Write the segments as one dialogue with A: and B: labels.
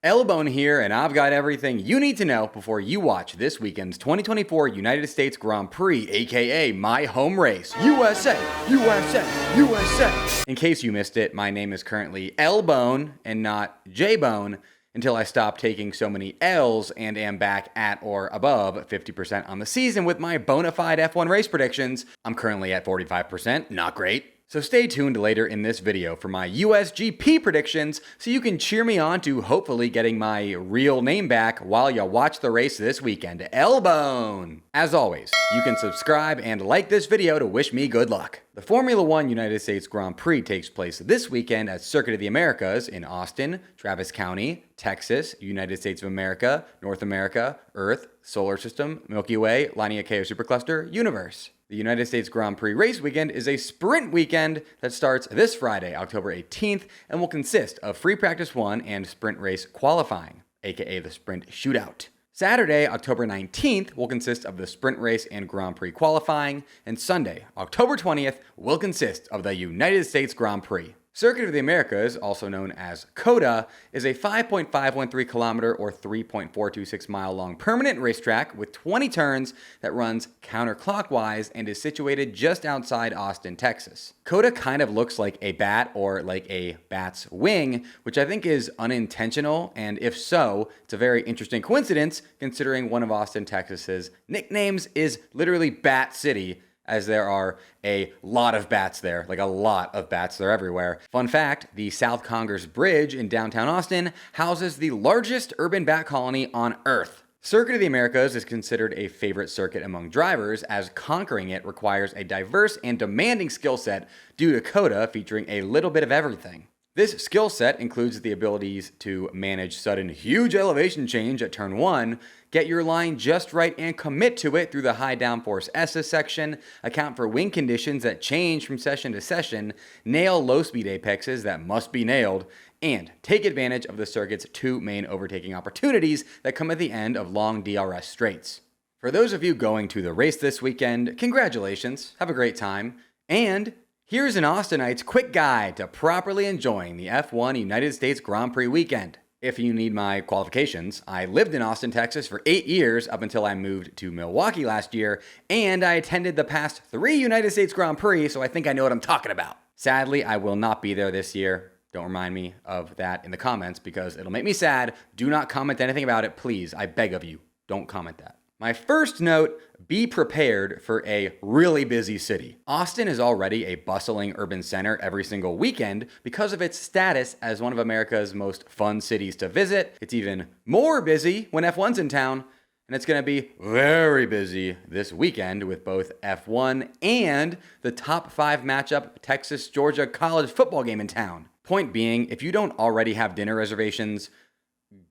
A: Elbone here, and I've got everything you need to know before you watch this weekend's 2024 United States Grand Prix, aka my home race. USA, USA, USA. In case you missed it, my name is currently Elbone and not J-Bone until I stop taking so many L's and am back at or above 50% on the season with my bona fide F1 race predictions. I'm currently at 45%, not great. So stay tuned later in this video for my USGP predictions so you can cheer me on to hopefully getting my real name back while you watch the race this weekend. Elbone! As always, you can subscribe and like this video to wish me good luck. The Formula One United States Grand Prix takes place this weekend at Circuit of the Americas in Austin, Travis County, Texas, United States of America, North America, Earth, Solar System, Milky Way, Laniakea Supercluster, Universe. The United States Grand Prix race weekend is a sprint weekend that starts this Friday, October 18th, and will consist of free practice 1 and sprint race qualifying, aka the sprint shootout. Saturday, October 19th, will consist of the sprint race and Grand Prix qualifying, and Sunday, October 20th, will consist of the United States Grand Prix. Circuit of the Americas, also known as COTA, is a 5.513 kilometer or 3.426 mile long permanent racetrack with 20 turns that runs counterclockwise and is situated just outside Austin, Texas. COTA kind of looks like a bat or like a bat's wing, which I think is unintentional, and if so, it's a very interesting coincidence considering one of Austin, Texas's nicknames is literally Bat City, as there are a lot of bats there, like a lot of bats, they're everywhere. Fun fact, the South Congress Bridge in downtown Austin houses the largest urban bat colony on Earth. Circuit of the Americas is considered a favorite circuit among drivers, as conquering it requires a diverse and demanding skill set due to COTA featuring a little bit of everything. This skill set includes the abilities to manage sudden huge elevation change at turn 1, get your line just right and commit to it through the high downforce S's section, account for wind conditions that change from session to session, nail low speed apexes that must be nailed, and take advantage of the circuit's 2 main overtaking opportunities that come at the end of long DRS straights. For those of you going to the race this weekend, congratulations, have a great time, and here's an Austinite's quick guide to properly enjoying the F1 United States Grand Prix weekend. If you need my qualifications, I lived in Austin, Texas for 8 years up until I moved to Milwaukee last year, and I attended the past 3 United States Grand Prix, so I think I know what I'm talking about. Sadly, I will not be there this year. Don't remind me of that in the comments because it'll make me sad. Do not comment anything about it, please. I beg of you. Don't comment that. My first note, be prepared for a really busy city. Austin is already a bustling urban center every single weekend because of its status as one of America's most fun cities to visit. It's even more busy when F1's in town, and it's going to be very busy this weekend with both F1 and the top 5 matchup Texas-Georgia college football game in town. Point being, if you don't already have dinner reservations,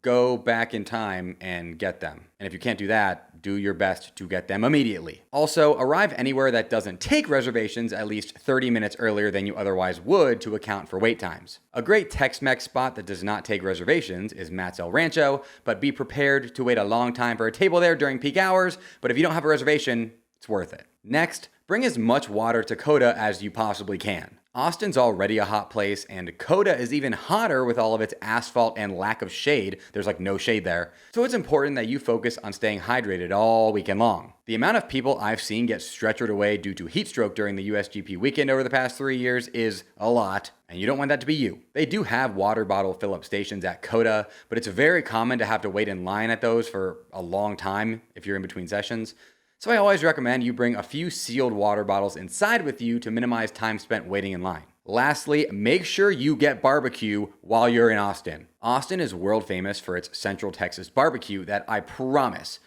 A: go back in time and get them. And if you can't do that, do your best to get them immediately. Also, arrive anywhere that doesn't take reservations at least 30 minutes earlier than you otherwise would to account for wait times. A great Tex-Mex spot that does not take reservations is Matt's El Rancho, but be prepared to wait a long time for a table there during peak hours, but if you don't have a reservation, it's worth it. Next, bring as much water to COTA as you possibly can. Austin's already a hot place, and COTA is even hotter with all of its asphalt and lack of shade. There's like no shade there. So it's important that you focus on staying hydrated all weekend long. The amount of people I've seen get stretchered away due to heat stroke during the USGP weekend over the past 3 years is a lot, and you don't want that to be you. They do have water bottle fill-up stations at COTA, but it's very common to have to wait in line at those for a long time if you're in between sessions. So I always recommend you bring a few sealed water bottles inside with you to minimize time spent waiting in line. Lastly, make sure you get barbecue while you're in Austin. Austin is world famous for its Central Texas barbecue that I promise,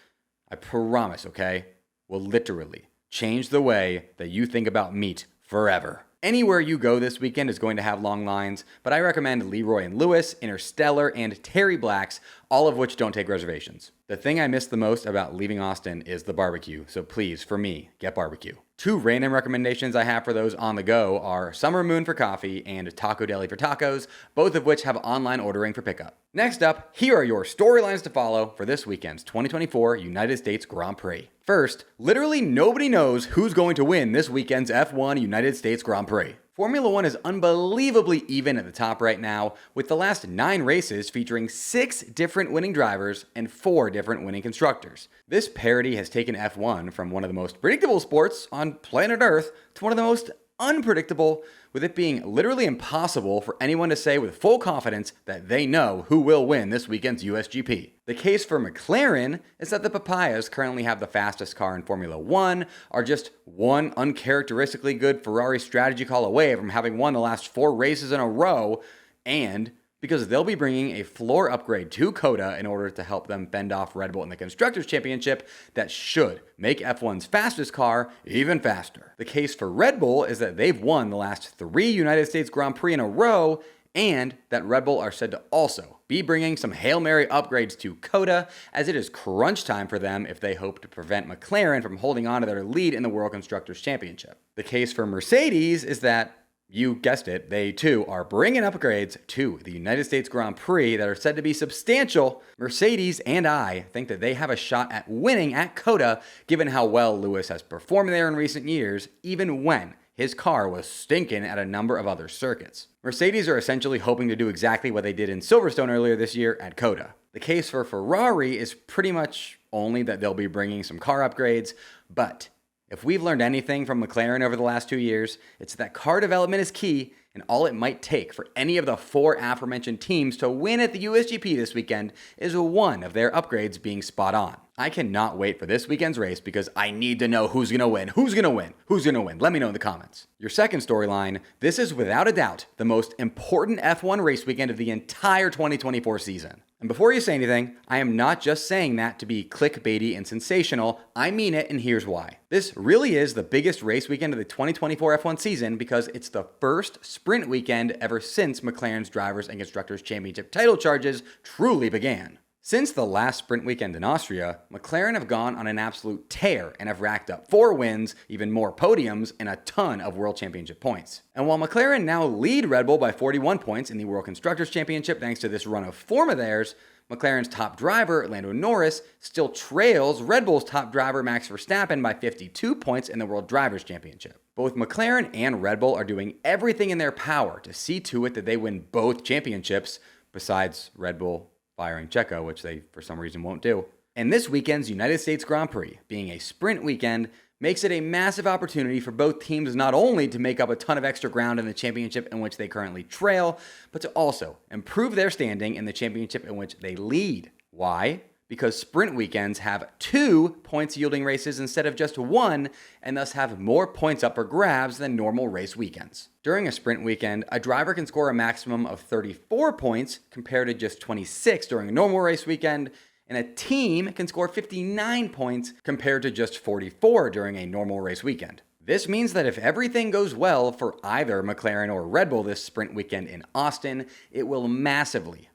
A: okay, will literally change the way that you think about meat forever. Anywhere you go this weekend is going to have long lines, but I recommend Leroy and Lewis, Interstellar, and Terry Black's, all of which don't take reservations. The thing I miss the most about leaving Austin is the barbecue, so please, for me, get barbecue. 2 random recommendations I have for those on the go are Summer Moon for coffee and Taco Deli for tacos, both of which have online ordering for pickup. Next up, here are your storylines to follow for this weekend's 2024 United States Grand Prix. First, literally nobody knows who's going to win this weekend's F1 United States Grand Prix. Formula One is unbelievably even at the top right now, with the last 9 races featuring 6 different winning drivers and 4 different winning constructors. This parity has taken F1 from one of the most predictable sports on planet Earth to one of the most unpredictable, with it being literally impossible for anyone to say with full confidence that they know who will win this weekend's USGP. The case for McLaren is that the Papayas currently have the fastest car in Formula One, are just one uncharacteristically good Ferrari strategy call away from having won the last 4 races in a row, and because they'll be bringing a floor upgrade to COTA in order to help them fend off Red Bull in the Constructors' Championship that should make F1's fastest car even faster. The case for Red Bull is that they've won the last 3 United States Grand Prix in a row, and that Red Bull are said to also be bringing some Hail Mary upgrades to COTA, as it is crunch time for them if they hope to prevent McLaren from holding on to their lead in the World Constructors' Championship. The case for Mercedes is that, you guessed it, they too are bringing upgrades to the United States Grand Prix that are said to be substantial. Mercedes and I think that they have a shot at winning at COTA, given how well Lewis has performed there in recent years, even when his car was stinking at a number of other circuits. Mercedes are essentially hoping to do exactly what they did in Silverstone earlier this year at COTA. The case for Ferrari is pretty much only that they'll be bringing some car upgrades, but if we've learned anything from McLaren over the last 2 years, it's that car development is key, and all it might take for any of the 4 aforementioned teams to win at the USGP this weekend is one of their upgrades being spot on. I cannot wait for this weekend's race because I need to know who's going to win. Who's going to win? Who's going to win? Let me know in the comments. Your second storyline, this is without a doubt the most important F1 race weekend of the entire 2024 season. And before you say anything, I am not just saying that to be clickbaity and sensational. I mean it, and here's why. This really is the biggest race weekend of the 2024 F1 season because it's the first sprint weekend ever since McLaren's Drivers' and Constructors' Championship title charges truly began. Since the last sprint weekend in Austria, McLaren have gone on an absolute tear and have racked up 4 wins, even more podiums, and a ton of World Championship points. And while McLaren now lead Red Bull by 41 points in the World Constructors' Championship thanks to this run of form of theirs, McLaren's top driver, Lando Norris, still trails Red Bull's top driver, Max Verstappen, by 52 points in the World Drivers' Championship. Both McLaren and Red Bull are doing everything in their power to see to it that they win both championships, besides Red Bull firing Checo, which they for some reason won't do. And this weekend's United States Grand Prix, being a sprint weekend, makes it a massive opportunity for both teams not only to make up a ton of extra ground in the championship in which they currently trail, but to also improve their standing in the championship in which they lead. Why? Because sprint weekends have 2 points-yielding races instead of just 1, and thus have more points up for grabs than normal race weekends. During a sprint weekend, a driver can score a maximum of 34 points compared to just 26 during a normal race weekend, and a team can score 59 points compared to just 44 during a normal race weekend. This means that if everything goes well for either McLaren or Red Bull this sprint weekend in Austin, it will massively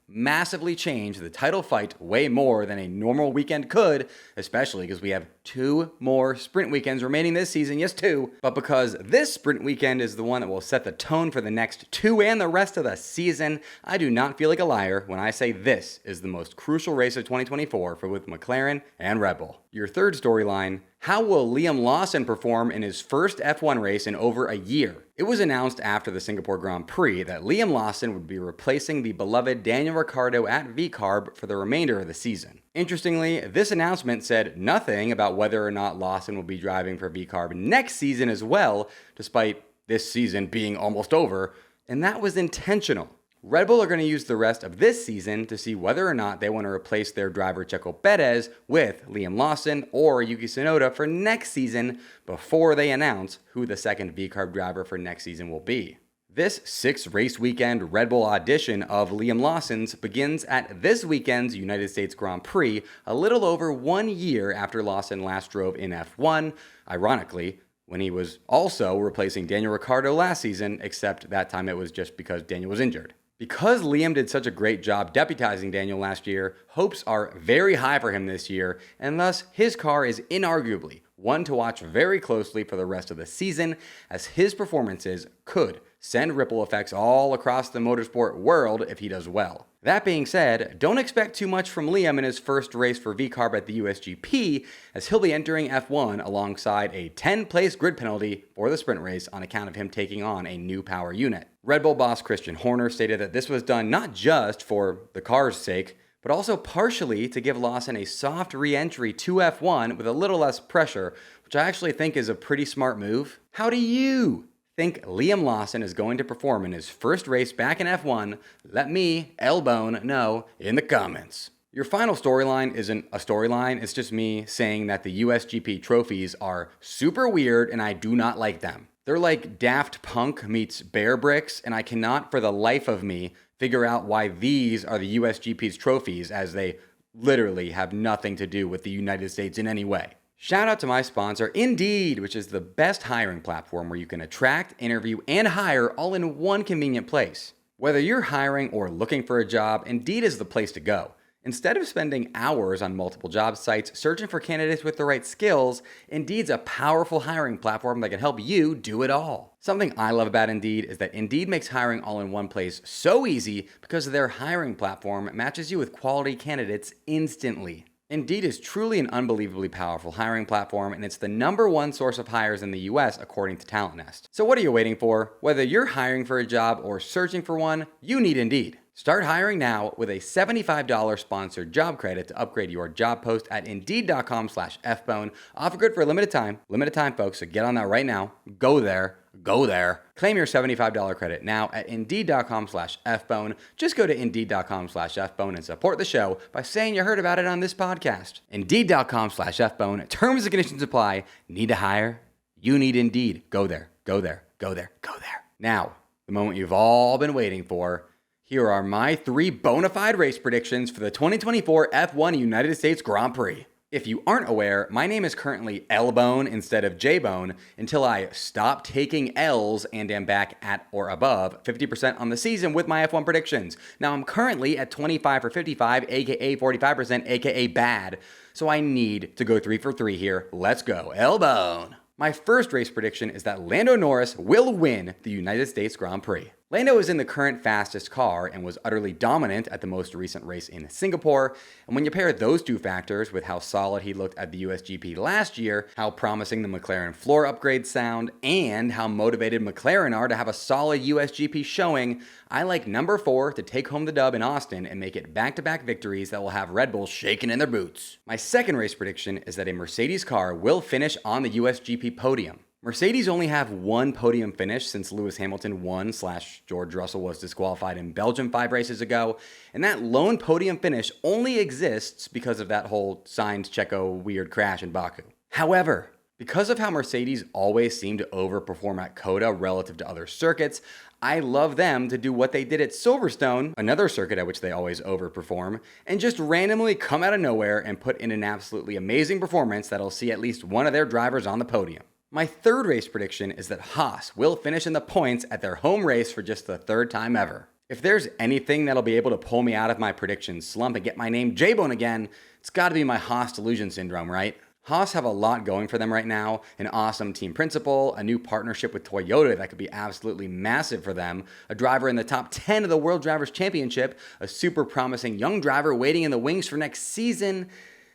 A: change the title fight way more than a normal weekend could, especially because we have 2 more sprint weekends remaining this season. Yes, 2. But because this sprint weekend is the one that will set the tone for the next 2 and the rest of the season, I do not feel like a liar when I say this is the most crucial race of 2024 for both McLaren and Red Bull. Your third storyline, how will Liam Lawson perform in his first F1 race in over a year? It was announced after the Singapore Grand Prix that Liam Lawson would be replacing the beloved Daniel Ricciardo at VCARB for the remainder of the season. Interestingly, this announcement said nothing about whether or not Lawson will be driving for VCARB next season as well, despite this season being almost over, and that was intentional. Red Bull are going to use the rest of this season to see whether or not they want to replace their driver Checo Perez with Liam Lawson or Yuki Tsunoda for next season before they announce who the second VCARB driver for next season will be. This 6-race weekend Red Bull audition of Liam Lawson's begins at this weekend's United States Grand Prix, a little over 1 year after Lawson last drove in F1, ironically, when he was also replacing Daniel Ricciardo last season, except that time it was just because Daniel was injured. Because Liam did such a great job deputizing Daniel last year, hopes are very high for him this year, and thus his car is inarguably one to watch very closely for the rest of the season, as his performances could send ripple effects all across the motorsport world if he does well. That being said, don't expect too much from Liam in his first race for VCarb at the USGP, as he'll be entering F1 alongside a 10-place grid penalty for the sprint race on account of him taking on a new power unit. Red Bull boss Christian Horner stated that this was done not just for the car's sake, but also partially to give Lawson a soft re-entry to F1 with a little less pressure, which I actually think is a pretty smart move. How do you think Liam Lawson is going to perform in his first race back in F1? Let me, L-Bone, know in the comments. Your final storyline isn't a storyline, it's just me saying that the USGP trophies are super weird and I do not like them. They're like Daft Punk meets Bear Bricks, and I cannot for the life of me figure out why these are the USGP's trophies, as they literally have nothing to do with the United States in any way. Shout out to my sponsor, Indeed, which is the best hiring platform where you can attract, interview, and hire all in one convenient place. Whether you're hiring or looking for a job, Indeed is the place to go. Instead of spending hours on multiple job sites searching for candidates with the right skills, Indeed's a powerful hiring platform that can help you do it all. Something I love about Indeed is that Indeed makes hiring all in one place so easy because their hiring platform matches you with quality candidates instantly. Indeed is truly an unbelievably powerful hiring platform, and it's the #1 source of hires in the US according to Talent Nest. So what are you waiting for? Whether you're hiring for a job or searching for one, you need Indeed. Start hiring now with a $75 sponsored job credit to upgrade your job post at Indeed.com/FBone. Offer good for a limited time. Limited time, folks, so get on that right now. Go there. Go there. Claim your $75 credit now at Indeed.com/FBone. Just go to Indeed.com/FBone and support the show by saying you heard about it on this podcast. Indeed.com/FBone. Terms and conditions apply. Need to hire? You need Indeed. Go there. Go there. Go there. Go there. Now, the moment you've all been waiting for. Here are my 3 bona fide race predictions for the 2024 F1 United States Grand Prix. If you aren't aware, my name is currently L-Bone instead of J-Bone until I stop taking L's and am back at or above 50% on the season with my F1 predictions. Now I'm currently at 25 for 55, aka 45%, aka bad. So I need to go 3 for 3 here. Let's go, L-Bone. My first race prediction is that Lando Norris will win the United States Grand Prix. Lando is in the current fastest car and was utterly dominant at the most recent race in Singapore, and when you pair those two factors with how solid he looked at the USGP last year, how promising the McLaren floor upgrades sound, and how motivated McLaren are to have a solid USGP showing, I like number 4 to take home the dub in Austin and make it back-to-back victories that will have Red Bull shaking in their boots. My second race prediction is that a Mercedes car will finish on the USGP podium. Mercedes only have one podium finish since Lewis Hamilton won/George Russell was disqualified in Belgium 5 races ago, and that lone podium finish only exists because of that whole Sainz Checo weird crash in Baku. However, because of how Mercedes always seem to overperform at COTA relative to other circuits, I love them to do what they did at Silverstone, another circuit at which they always overperform, and just randomly come out of nowhere and put in an absolutely amazing performance that'll see at least one of their drivers on the podium. My third race prediction is that Haas will finish in the points at their home race for just the 3rd time ever. If there's anything that'll be able to pull me out of my prediction slump and get my name J-Bone again, it's gotta be my Haas delusion syndrome, right? Haas have a lot going for them right now, an awesome team principal, a new partnership with Toyota that could be absolutely massive for them, a driver in the top 10 of the World Drivers' Championship, a super promising young driver waiting in the wings for next season.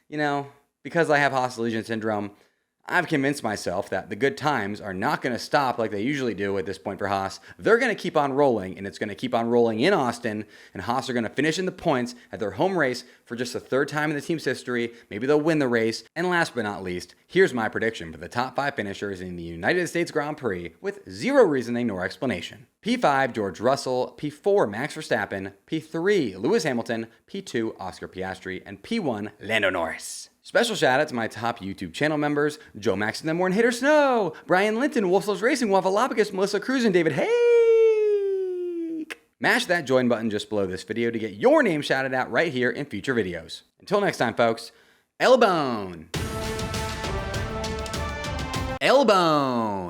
A: You know, because I have Haas delusion syndrome, I've convinced myself that the good times are not going to stop like they usually do at this point for Haas. They're going to keep on rolling, and it's going to keep on rolling in Austin, and Haas are going to finish in the points at their home race for just the 3rd time in the team's history. Maybe they'll win the race. And last but not least, here's my prediction for the top 5 finishers in the United States Grand Prix with zero reasoning nor explanation. P5, George Russell. P4, Max Verstappen. P3, Lewis Hamilton. P2, Oscar Piastri. And P1, Lando Norris. Special shout out to my top YouTube channel members: Joe Max and the Morn Hitter Snow, Brian Linton, Wolfslows Racing, Waffleopicus, Melissa Cruz, and David Hake. Mash that join button just below this video to get your name shouted out right here in future videos. Until next time, folks, L-Bone. L-Bone.